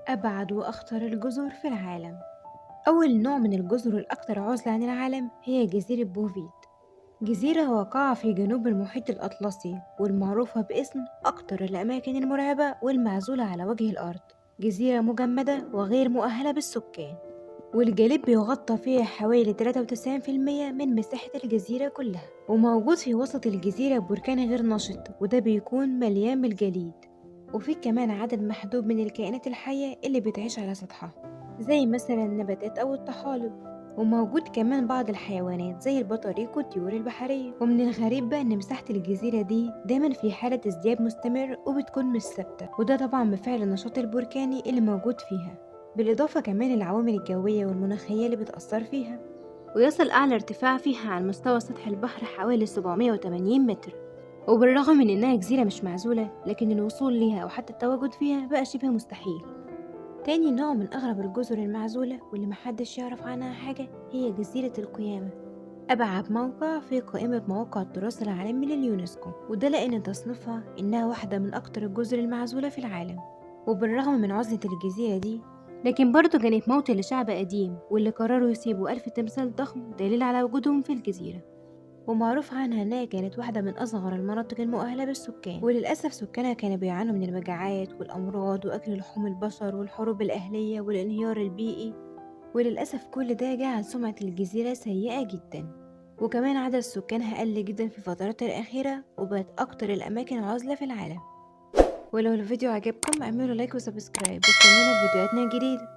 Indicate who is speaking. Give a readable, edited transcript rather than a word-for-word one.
Speaker 1: أبعد وأخطر الجزر في العالم. أول نوع من الجزر الأكثر عزلة عن العالم هي جزيرة بوفيت. جزيرة واقعة في جنوب المحيط الأطلسي والمعروفة باسم أكتر الأماكن المرعبة والمعزولة على وجه الأرض. جزيرة مجمدة وغير مؤهلة بالسكان، والجليد بيغطى فيها حوالي 93% من مساحة الجزيرة كلها، وموجود في وسط الجزيرة بركان غير نشط وده بيكون مليان بالجليد. وفي كمان عدد محدود من الكائنات الحية اللي بتعيش على سطحها، زي مثلا النباتات أو الطحالب. وموجود كمان بعض الحيوانات زي البطاريق والطيور البحرية. ومن الغريب بقى إن مساحة الجزيرة دي دايما في حالة ازدياد مستمر وبتكون مش ثابتة، وده طبعا بفعل النشاط البركاني اللي موجود فيها، بالإضافة كمان للعوامل الجوية والمناخية اللي بتأثر فيها. ويصل أعلى ارتفاع فيها عن مستوى سطح البحر حوالي 780 متر. وبالرغم من إنها جزيرة مش معزولة، لكن الوصول ليها أو حتى التواجد فيها بقى شبه مستحيل. تاني نوع من أغرب الجزر المعزولة واللي محدش يعرف عنها حاجة هي جزيرة القيامة، أبعد موقع في قائمة مواقع التراث العالمي لليونسكو، وده لأن تصنيفها إنها واحدة من أكتر الجزر المعزولة في العالم. وبالرغم من عزلة الجزيرة دي، لكن برضه كانت موطن لشعب قديم واللي قرروا يسيبوا 1000 تمثال ضخم دليل على وجودهم في الجزيرة. ومعروف عنها إنها كانت واحدة من أصغر المناطق المؤهلة بالسكان، وللأسف سكانها كانوا بيعانوا من المجاعات والأمراض وأكل لحوم البشر والحروب الأهلية والانهيار البيئي. وللأسف كل ده جعل سمعة الجزيرة سيئة جدا، وكمان عدد سكانها قل جدا في الفترات الأخيرة وبقت أكتر الأماكن عزلة في العالم. ولو الفيديو عجبكم اعملوا لايك وسبسكرايب واستنونا في فيديوهاتنا الجديدة.